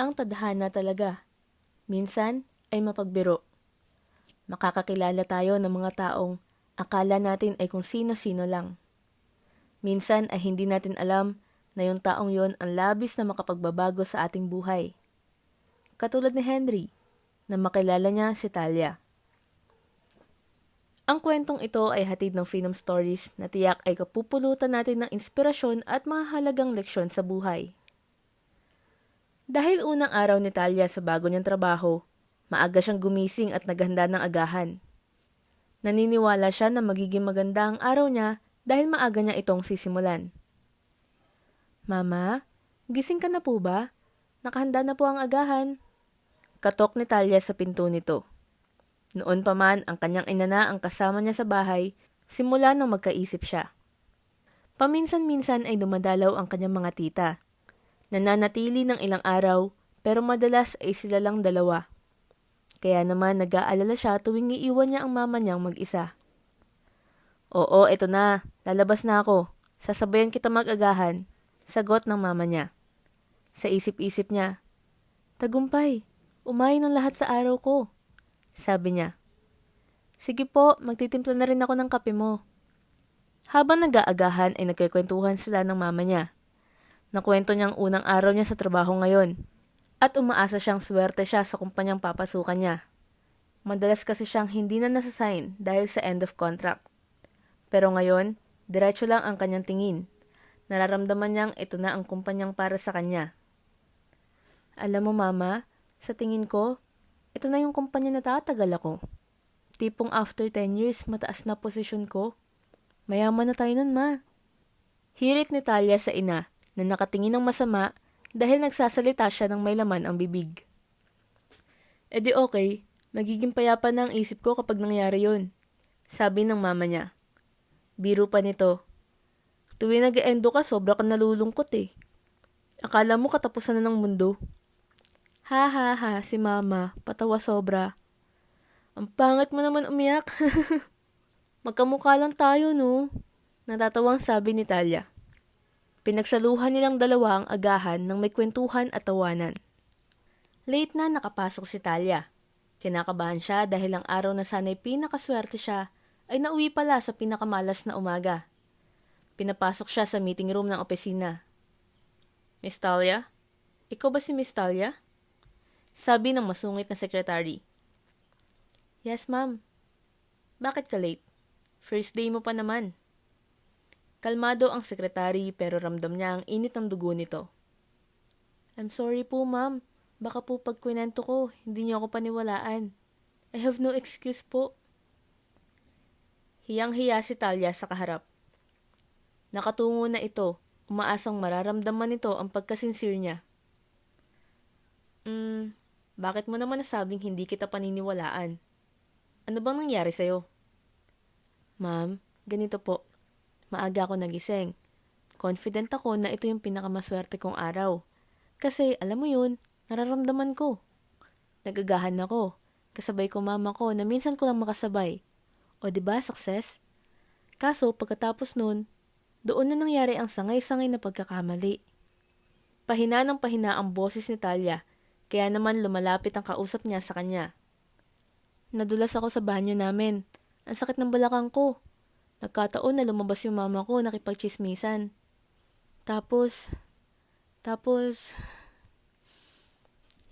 Ang tadhana talaga. Minsan ay mapagbiro. Makakakilala tayo ng mga taong akala natin ay kung sino-sino lang. Minsan ay hindi natin alam na yung taong yon ang labis na makapagbabago sa ating buhay. Katulad ni Henry, na makilala niya si Talia. Ang kwentong ito ay hatid ng Phenom Stories na tiyak ay kapupulutan natin ng inspirasyon at mahalagang leksyon sa buhay. Dahil unang araw ni Talia sa bago niyang trabaho, maaga siyang gumising at naghanda ng agahan. Naniniwala siya na magiging maganda ang araw niya dahil maaga niya itong sisimulan. Mama, gising ka na po ba? Nakahanda na po ang agahan. Katok ni Talia sa pinto nito. Noon pa man ang kanyang ina na ang kasama niya sa bahay, simula nang magkaisip siya. Paminsan-minsan ay dumadalaw ang kanyang mga tita. Nananatili ng ilang araw pero madalas ay sila lang dalawa. Kaya naman nag-aalala siya tuwing iiwan niya ang mama niyang mag-isa. Oo, eto na. Lalabas na ako. Sasabayan kita mag-agahan. Sagot ng mama niya. Sa isip-isip niya, tagumpay, umayon ang lahat sa araw ko. Sabi niya. Sige po, magtitimpla na rin ako ng kape mo. Habang nag-aagahan ay nagkikwentuhan sila ng mama niya. Nakwento niyang unang araw niya sa trabaho ngayon. At umaasa siyang swerte siya sa kumpanyang papasukan niya. Madalas kasi siyang hindi na nasasign dahil sa end of contract. Pero ngayon, diretso lang ang kanyang tingin. Nararamdaman niyang ito na ang kumpanyang para sa kanya. Alam mo mama, sa tingin ko, ito na yung kumpanya na tatagal ako. Tipong after 10 years, mataas na posisyon ko. Mayaman na tayo nun ma. Hirit ni Talia sa ina na nakatingin ng masama dahil nagsasalita siya ng may laman ang bibig. E di okay, magiging payapa na ang isip ko kapag nangyari yun. Sabi ng mama niya. Biro pa nito. Tuwing nag-eendo ka, sobra ka nalulungkot eh. Akala mo katapusan na ng mundo. Ha ha ha, si mama, patawa sobra. Ang pangit mo naman umiyak. Magkamukha lang tayo no. Natatawang sabi ni Talia. Pinagsaluhan nilang dalawa ang agahan ng may kwentuhan at tawanan. Late na nakapasok si Talia. Kinakabahan siya dahil ang araw na sana'y pinakaswerte siya ay nauwi pala sa pinakamalas na umaga. Pinapasok siya sa meeting room ng opisina. Miss Talia? Ikaw ba si Miss Talia? Sabi ng masungit na sekretary. Yes, ma'am. Bakit ka late? First day mo pa naman. Kalmado ang sekretary pero ramdam niya ang init ng dugo nito. I'm sorry po, ma'am. Baka po pag kwento ko, hindi niyo ako paniwalaan. I have no excuse po. Hiyang-hiya si Talia sa kaharap. Nakatungo na ito, umaasang mararamdaman nito ang pagkasinsir niya. Bakit mo naman nasabing hindi kita paniniwalaan? Ano bang nangyari sa'yo? Ma'am, ganito po. Maaga ako nagising. Confident ako na ito yung pinakamaswerte kong araw. Kasi, alam mo yun, nararamdaman ko. Nagagahan ako. Kasabay ko mama ko na minsan ko lang makasabay. O diba, success? Kaso, pagkatapos nun, doon na nangyari ang sangay-sangay na pagkakamali. Pahina ng pahina ang boses ni Talia, kaya naman lumalapit ang kausap niya sa kanya. Nadulas ako sa banyo namin. Ang sakit ng balakang ko. Nagkataon na lumabas yung mama ko nakipagchismisan. Tapos,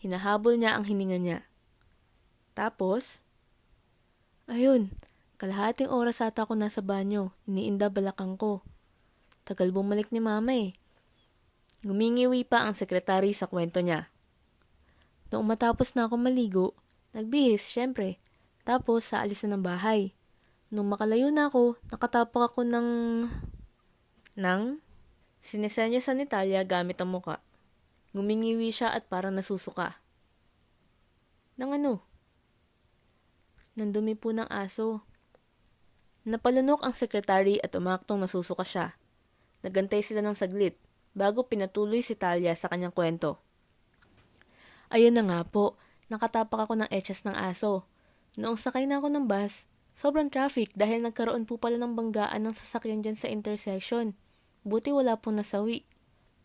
hinahabol niya ang hininga niya. Tapos, ayun, kalahating oras ata ako nasa banyo, iniinda balakang ko. Tagal bumalik ni mama eh. Gumingiwi pa ang sekretary sa kwento niya. Noong matapos na ako maligo, nagbihis syempre, tapos saalis na ng bahay. Nung makalayo na ako, nakatapak ako ng... Sinesenya sa ni Talia gamit ang muka. Gumingiwi siya at parang nasusuka. Nang ano? Nandumi po ng aso. Napalunok ang sekretary at umaktong nasusuka siya. Nagantay sila ng saglit bago pinatuloy si Talia sa kanyang kwento. Ayun na nga po, nakatapak ako ng etsyas ng aso. Noong sakay na ako ng bus, sobrang traffic dahil nagkaroon po pala ng banggaan ng sasakyan dyan sa intersection. Buti wala pong nasawi.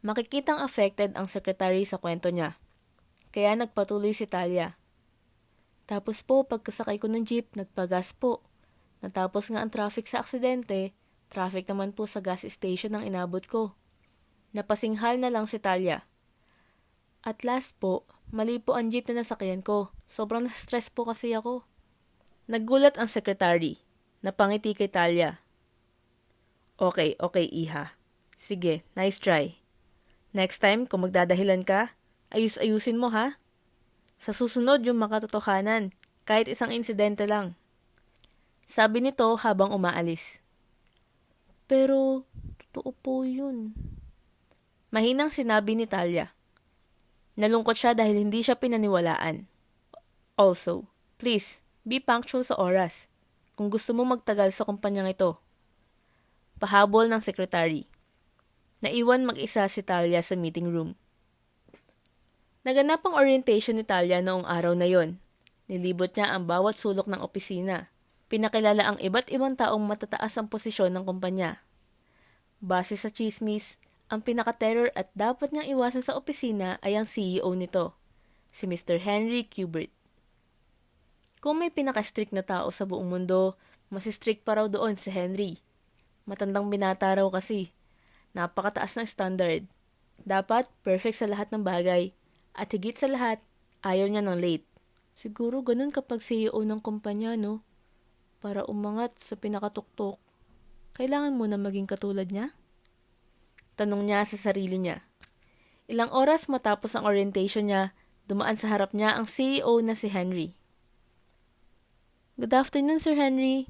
Makikitang affected ang sekretary sa kwento niya. kaya nagpatuloy si Talia. Tapos po, pagkasakay ko ng jeep, nagpagas po. Natapos nga ang traffic sa aksidente, traffic naman po sa gas station ang inabot ko. Napasinghal na lang si Talia. At last po, mali po ang jeep na nasakyan ko. Sobrang na-stress po kasi ako. Naggulat ang secretary. Napangiti kay Talia. Okay, Iha. Sige, nice try. Next time, kung magdadahilan ka, ayus-ayusin mo ha. Sa susunod yung makatotohanan, kahit isang insidente lang. Sabi nito habang umaalis. Pero, totoo po yun. Mahinang sinabi ni Talia. Nalungkot siya dahil hindi siya pinaniwalaan. Also, please, be punctual sa oras kung gusto mo magtagal sa kumpanyang ito. Pahabol ng sekretary. Naiwan mag-isa si Talia sa meeting room. Naganap ang orientation ni Talia noong araw na yon. Nilibot niya ang bawat sulok ng opisina. Pinakilala ang iba't ibang taong matataas ang posisyon ng kumpanya. Base sa chismis, ang pinaka-terror at dapat niyang iwasan sa opisina ay ang CEO nito, si Mr. Henry Kubert. Kung may pinaka-strict na tao sa buong mundo, mas strict pa raw doon si Henry. Matandang binata raw kasi. Napakataas ng standard. Dapat perfect sa lahat ng bagay. At higit sa lahat, ayaw niya ng late. Siguro ganun kapag CEO ng kumpanya, no? Para umangat sa pinakatuktok. Kailangan mo na maging katulad niya? Tanong niya sa sarili niya. Ilang oras matapos ang orientation niya, dumaan sa harap niya ang CEO na si Henry. Good afternoon, Sir Henry.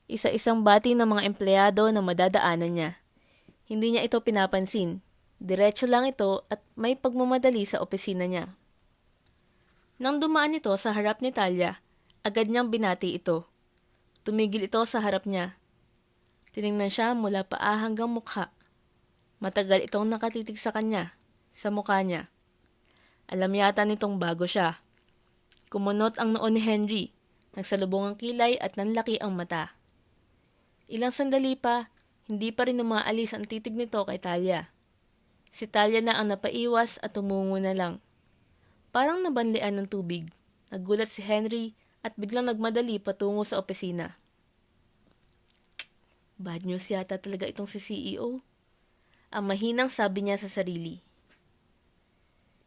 Isa-isang bati ng mga empleyado na madadaanan niya. Hindi niya ito pinapansin. Diretso lang ito at may pagmamadali sa opisina niya. Nang dumaan ito sa harap ni Talia, agad niyang binati ito. Tumigil ito sa harap niya. Tiningnan siya mula paa hanggang mukha. Matagal itong nakatitig sa kanya, sa mukha niya. Alam yata nitong bago siya. Kumunot ang noo ni Henry, nagsalubong ang kilay at nanlaki ang mata. Ilang sandali pa, hindi pa rin umaalis ang titig nito kay Talia. Si Talia na ang napaiwas at tumungo na lang. Parang nabanlian ng tubig. Naggulat si Henry at biglang nagmadali patungo sa opisina. Bad news yata talaga itong si CEO. Ang mahinang sabi niya sa sarili.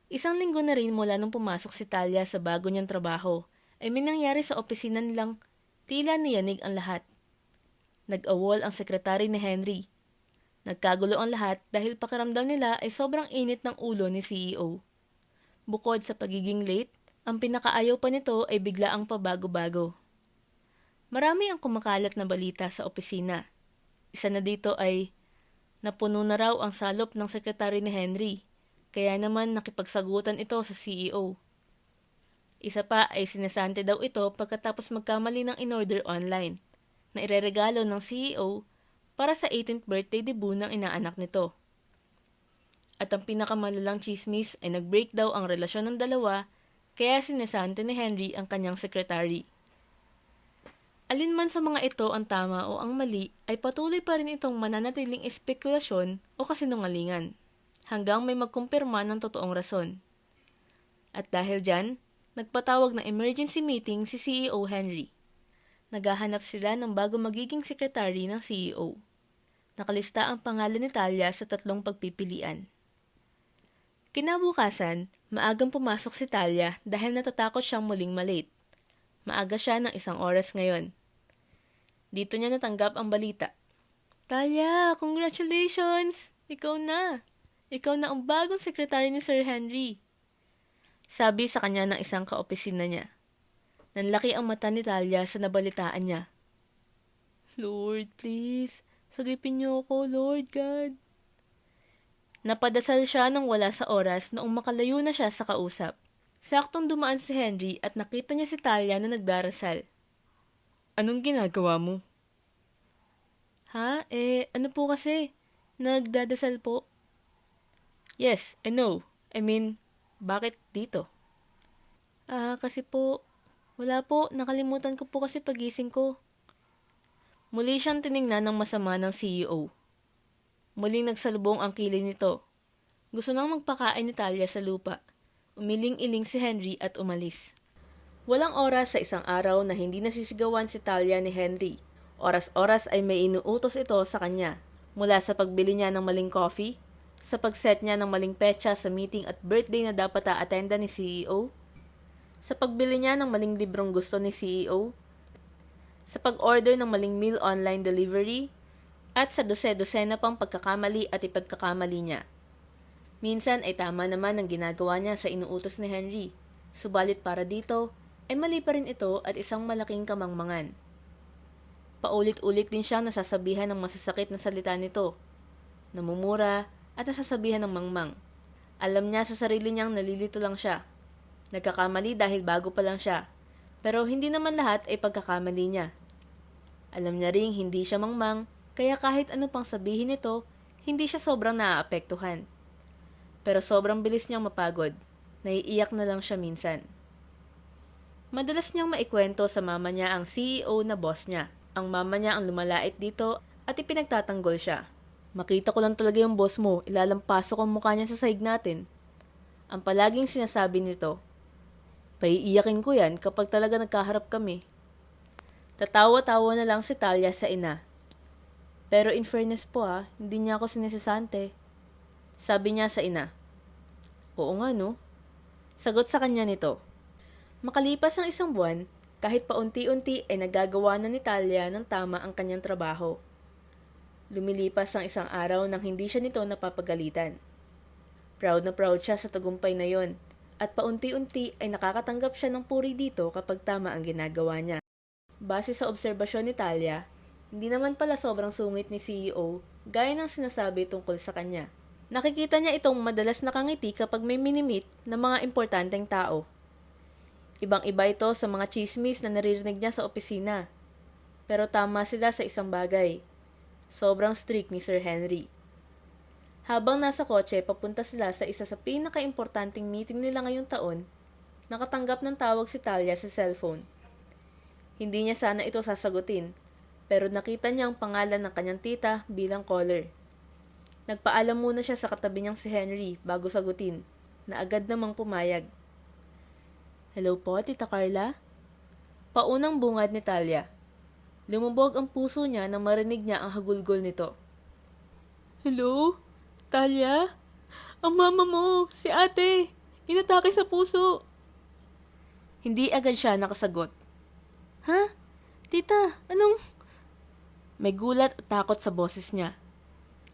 Isang linggo na rin mula nung pumasok si Talia sa bago niyang trabaho, ay may nangyari sa opisina nilang tila niyanig ang lahat. Nag-awol ang sekretary ni Henry. Nagkagulo ang lahat dahil pakiramdam nila ay sobrang init ng ulo ni CEO. Bukod sa pagiging late, ang pinakaayaw pa nito ay bigla ang pabago-bago. Marami ang kumakalat na balita sa opisina. Isa na dito ay napuno na raw ang salop ng sekretary ni Henry, kaya naman nakipagsagutan ito sa CEO. Isa pa ay sinasante daw ito pagkatapos magkamali ng in-order online na ireregalo ng CEO para sa 18th birthday debut ng inaanak nito. At ang pinakamalalang chismis ay nag-break daw ang relasyon ng dalawa kaya sinasante ni Henry ang kanyang sekretary. Alin man sa mga ito ang tama o ang mali ay patuloy pa rin itong mananatiling espekulasyon o kasinungalingan hanggang may magkumpirma ng totoong rason. At dahil dyan, nagpatawag ng emergency meeting si CEO Henry. Naghahanap sila ng bago magiging sekretary ng CEO. Nakalista ang pangalan ni Talia sa 3 pagpipilian. Kinabukasan, maagang pumasok si Talia dahil natatakot siyang muling malate. Maaga siya ng 1 oras ngayon. Dito niya natanggap ang balita. Talia, congratulations! Ikaw na! Ikaw na ang bagong sekretary ni Sir Henry. Sabi sa kanya ng isang kaopisina niya. Nanlaki ang mata ni Talia sa nabalitaan niya. Lord, please, sagipin niyo ako, Lord God. Napadasal siya nang wala sa oras noong makalayo na siya sa kausap. Saktong dumaan si Henry at nakita niya si Talia na nagdarasal. Anong ginagawa mo? Ha? Ano po kasi? Nagdadasal po. Yes, I know. I mean, bakit dito? Kasi po, wala po, nakalimutan ko po kasi pagising ko. Muli siyang tiningnan ng masama ng CEO. Muling nagsalubong ang kilay nito. Gusto nang magpakain ni Talia sa lupa. Umiling-iling si Henry at umalis. Walang oras sa isang araw na hindi nasisigawan si Talia ni Henry. Oras-oras ay may inuutos ito sa kanya. Mula sa pagbili niya ng maling coffee, sa pag-set niya ng maling petsa sa meeting at birthday na dapat a-attenda ni CEO, sa pagbili niya ng maling librong gusto ni CEO, sa pag-order ng maling meal online delivery, at sa dose-dosena pang pagkakamali at ipagkakamali niya. Minsan ay tama naman ang ginagawa niya sa inuutos ni Henry, subalit para dito ay mali pa rin ito at isang malaking kamangmangan. Paulit-ulit din siyang nasasabihan ng masasakit na salita nito, namumura at nasasabihan ng mangmang. Alam niya sa sarili niyang nalilito lang siya. Nagkakamali dahil bago pa lang siya, pero hindi naman lahat ay pagkakamali niya. Alam niya ring hindi siya mangmang, kaya kahit ano pang sabihin nito, hindi siya sobrang naaapektuhan. Pero sobrang bilis niyang mapagod, naiiyak na lang siya minsan. Madalas niyang maikwento sa mama niya ang CEO na boss niya. Ang mama niya ang lumalait dito at ipinagtatanggol siya. Makita ko lang talaga yung boss mo, ilalampasok ang mukha niya sa sahig natin. Ang palaging sinasabi nito, paiiyakin ko yan kapag talaga nagkaharap kami. Tatawa-tawa na lang si Talia sa ina. Pero in fairness po hindi niya ako sinisisante. Sabi niya sa ina. Oo nga no. Sagot sa kanya nito. Makalipas ang isang buwan, kahit paunti-unti ay nagagawa na ni Talia ng tama ang kanyang trabaho. Lumilipas ang isang araw nang hindi siya nito napapagalitan. Proud na proud siya sa tagumpay na yon at paunti-unti ay nakakatanggap siya ng puri dito kapag tama ang ginagawa niya. Base sa obserbasyon ni Talia, hindi naman pala sobrang sungit ni CEO gaya ng sinasabi tungkol sa kanya. Nakikita niya itong madalas nakangiti kapag may minimit na mga importanteng tao. Ibang-iba ito sa mga chismis na naririnig niya sa opisina. Pero tama sila sa isang bagay. Sobrang strict ni Sir Henry. Habang nasa kotse, papunta sila sa isa sa pinaka-importanting meeting nila ngayong taon, nakatanggap ng tawag si Talia sa cellphone. Hindi niya sana ito sasagutin, pero nakita niya ang pangalan ng kanyang tita bilang caller. Nagpaalam muna siya sa katabi niyang si Henry bago sagutin, na agad namang pumayag. Hello po, Tita Carla? Paunang bungad ni Talia. Lumubog ang puso niya nang marinig niya ang hagulgol nito. Hello? Talia? Ang mama mo, si ate, inatake sa puso. Hindi agad siya nakasagot. Ha? Tita, anong... May gulat at takot sa boses niya.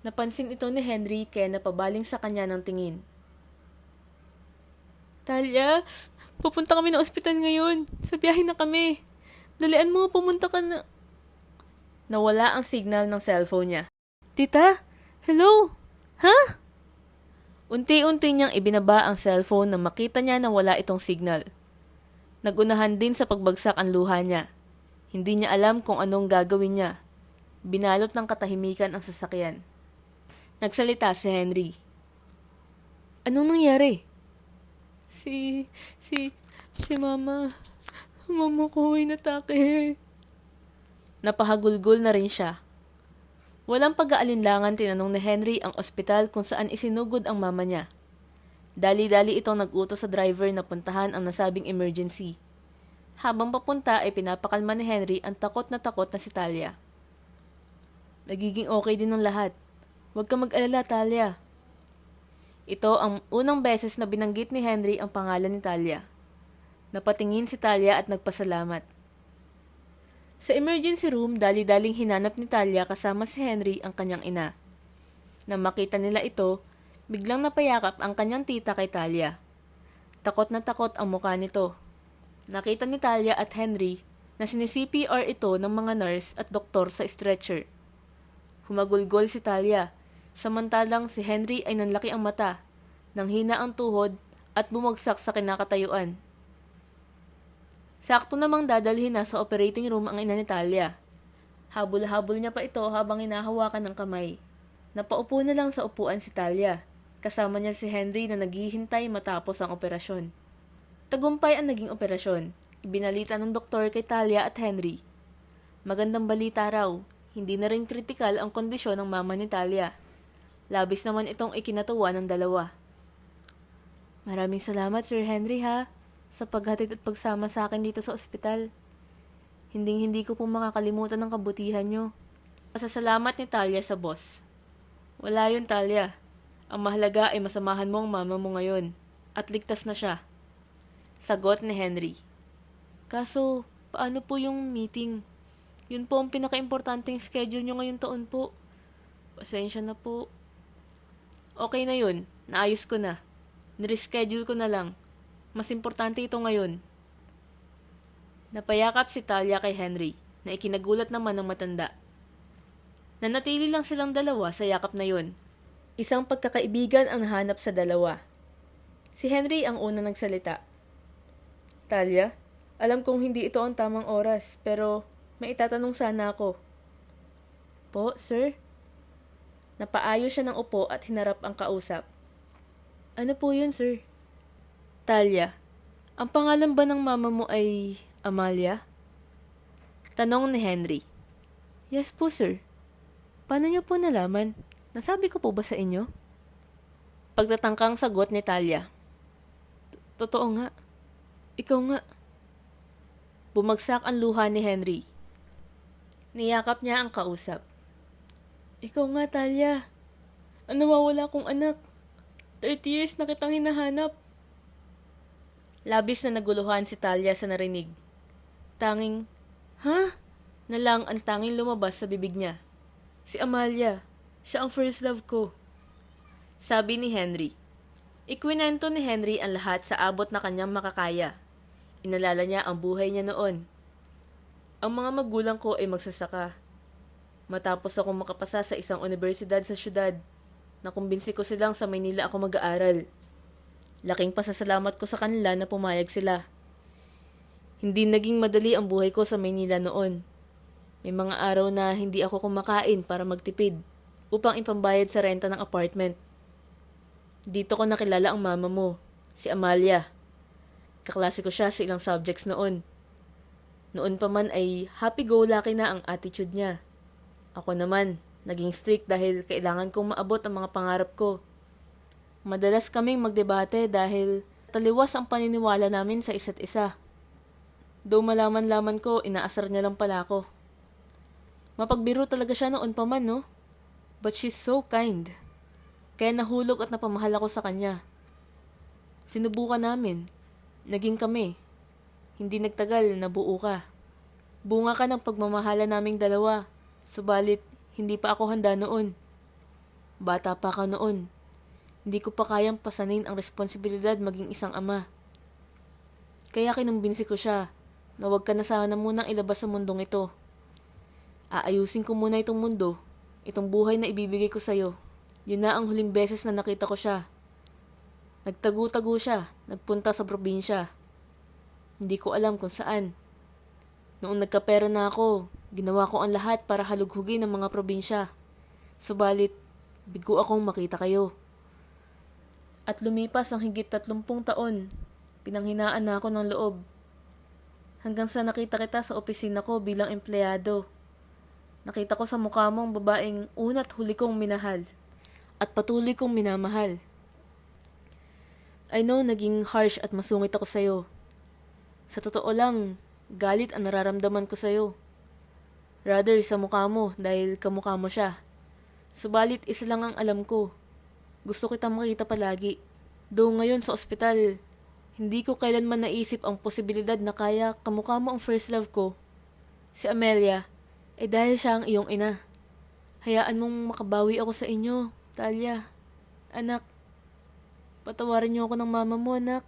Napansin ito ni Henry kaya napabaling sa kanya ng tingin. Talia, pupunta kami ng ospital ngayon. Sa biyahe na kami. Dalian mo, pumunta ka na... Nawala ang signal ng cellphone niya. Tita, hello? Ha? Unti-unti niyang ibinaba ang cellphone nang makita niya na wala itong signal. Nagunahan din sa pagbagsak ang luha niya. Hindi niya alam kung anong gagawin niya. Binalot ng katahimikan ang sasakyan. Nagsalita si Henry. Anong nangyari? Si mama. Mama ko ay natake. Napahagulgol na rin siya. Walang pag-aalinlangan tinanong ni Henry ang ospital kung saan isinugod ang mama niya. Dali-dali itong nag-utos sa driver na puntahan ang nasabing emergency. Habang papunta ay pinapakalma ni Henry ang takot na si Talia. Nagiging okay din ng lahat. Huwag ka mag-alala, Talia. Ito ang unang beses na binanggit ni Henry ang pangalan ni Talia. Napatingin si Talia at nagpasalamat. Sa emergency room, dali-daling hinanap ni Talia kasama si Henry ang kanyang ina. Nang makita nila ito, biglang napayakap ang kanyang tita kay Talia. Takot na takot ang mukha nito. Nakita ni Talia at Henry na sini-CPR ito ng mga nurse at doktor sa stretcher. Humagulgol si Talia, samantalang si Henry ay nanlaki ang mata, nanghina ang tuhod at bumagsak sa kinakatayuan. Sakto namang dadalhin na sa operating room ang ina ni Talia. Habol-habol niya pa ito habang hinahawakan ng kamay. Napaupo na lang sa upuan si Talia. Kasama niya si Henry na naghihintay matapos ang operasyon. Tagumpay ang naging operasyon. Ibinalita ng doktor kay Talia at Henry. Magandang balita raw, hindi na rin kritikal ang kondisyon ng mama ni Talia. Labis naman itong ikinatuwa ng dalawa. Maraming salamat, Sir Henry ha, sa paghatid at pagsama sa akin dito sa ospital. Hinding-hindi ko po makakalimutan ang kabutihan nyo. Pasasalamat ni Talia sa boss. Wala yun, Talia. Ang mahalaga ay masamahan mo ang mama mo ngayon. At ligtas na siya. Sagot ni Henry. Kaso, paano po yung meeting? Yun po ang pinaka-importanting schedule nyo ngayong taon po. Pasensya na po. Okay na yun. Naayos ko na. Nireschedule ko na lang. Mas importante ito ngayon. Napayakap si Talia kay Henry na ikinagulat naman ng matanda. Nanatili lang silang dalawa sa yakap na yun. Isang pagkakaibigan ang nahanap sa dalawa. Si Henry ang una nagsalita. Talia, alam kong hindi ito ang tamang oras, pero may itatanong sana ako. Po, sir? Napaayo siya ng upo at hinarap ang kausap. Ano po yun, sir? Talia, ang pangalan ba ng mama mo ay Amalia? Tanong ni Henry. Yes po, sir. Paano niyo po nalaman? Nasabi ko po ba sa inyo? Pagtatangkang sagot ni Talia. Totoo nga. Ikaw nga. Bumagsak ang luha ni Henry. Niyakap niya ang kausap. Ikaw nga, Talia. Ang nawawala kong anak. 30 years na kitang hinahanap. Labis na naguluhan si Talia sa narinig. Tanging, ha? Na lang ang tanging lumabas sa bibig niya. Si Amalia. Siya ang first love ko. Sabi ni Henry. Ikwinento ni Henry ang lahat sa abot na kanyang makakaya. Inalala niya ang buhay niya noon. Ang mga magulang ko ay magsasaka. Matapos ako makapasa sa isang universidad sa syudad, nakumbinsi ko silang sa Maynila ako mag-aaral. Laking pasasalamat ko sa kanila na pumayag sila. Hindi naging madali ang buhay ko sa Maynila noon. May mga araw na hindi ako kumakain para magtipid upang ipambayad sa renta ng apartment. Dito ko nakilala ang mama mo, si Amalia. Kaklase ko siya sa ilang subjects noon. Noon pa man ay happy-go-lucky na ang attitude niya. Ako naman, naging strict dahil kailangan kong maabot ang mga pangarap ko. Madalas kaming magdebate dahil taliwas ang paniniwala namin sa isa't isa. Though malaman-laman ko, inaasar niya lang pala ako. Mapagbiro talaga siya noon pa man, no? But she's so kind. Kaya nahulog at napamahal ako sa kanya. Sinubukan namin. Naging kami. Hindi nagtagal, nabuo ka. Bunga ka ng pagmamahala naming dalawa. Subalit, hindi pa ako handa noon. Bata pa ka noon. Hindi ko pa kayang pasanin ang responsibilidad maging isang ama. Kaya kinumbinsi ko siya na huwag ka na sana munang ilabas sa mundong ito. Aayusin ko muna itong mundo, itong buhay na ibibigay ko sa'yo. Yun na ang huling beses na nakita ko siya. Nagtago-tago siya, nagpunta sa probinsya. Hindi ko alam kung saan. Noong nagkapera na ako, ginawa ko ang lahat para halughugin ang mga probinsya. Subalit, bigo akong makita kayo. At lumipas ang higit 30 taon, pinanghinaan na ako ng loob. Hanggang sa nakita kita sa opisina ko bilang empleyado. Nakita ko sa mukha mo ang babaeng una't huli kong minahal at patuloy kong minamahal. I know naging harsh at masungit ako sa'yo. Sa totoo lang, galit ang nararamdaman ko sa'yo. Rather sa mukha mo dahil kamukha mo siya. Subalit isa lang ang alam ko. Gusto kitang makita palagi. Though ngayon sa ospital, hindi ko kailanman naisip ang posibilidad na kaya kamukha mo ang first love ko. Si Amelia, dahil siya ang iyong ina. Hayaan mong makabawi ako sa inyo, Talia. Anak, patawarin niyo ako ng mama mo, anak.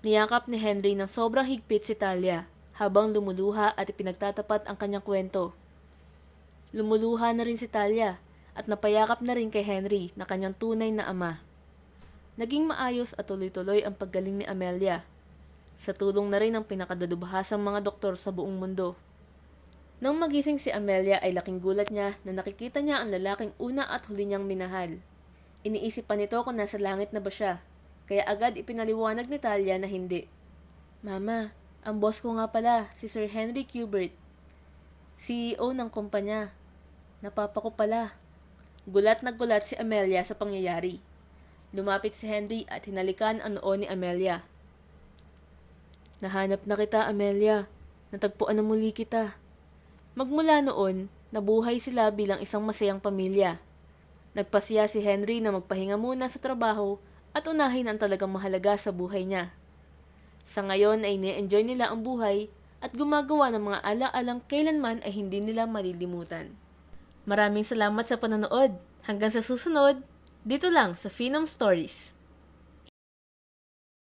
Niyakap ni Henry ng sobrang higpit si Talia habang lumuluha at ipinagtatapat ang kanyang kwento. Lumuluha na rin si Talia at napayakap na rin kay Henry na kanyang tunay na ama. Naging maayos at tuloy-tuloy ang paggaling ni Amelia. Sa tulong na rin ng pinakadadubhasang mga doktor sa buong mundo. Nang magising si Amelia ay laking gulat niya na nakikita niya ang lalaking una at huli niyang minahal. Iniisip pa nito kung nasa langit na ba siya, kaya agad ipinaliwanag ni Talia na hindi. Mama, ang boss ko nga pala, si Sir Henry Kubert, CEO ng kumpanya. Napapa ko pala. Gulat na gulat si Amelia sa pangyayari. Lumapit si Henry at hinalikan ang noo ni Amelia. Nahanap na kita, Amelia. Natagpuan na muli kita. Magmula noon, nabuhay sila bilang isang masayang pamilya. Nagpasya si Henry na magpahinga muna sa trabaho at unahin ang talagang mahalaga sa buhay niya. Sa ngayon ay ne-enjoy nila ang buhay at gumagawa ng mga ala-alang kailanman ay hindi nila malilimutan. Maraming salamat sa panonood. Hanggang sa susunod, dito lang sa Phenom Stories.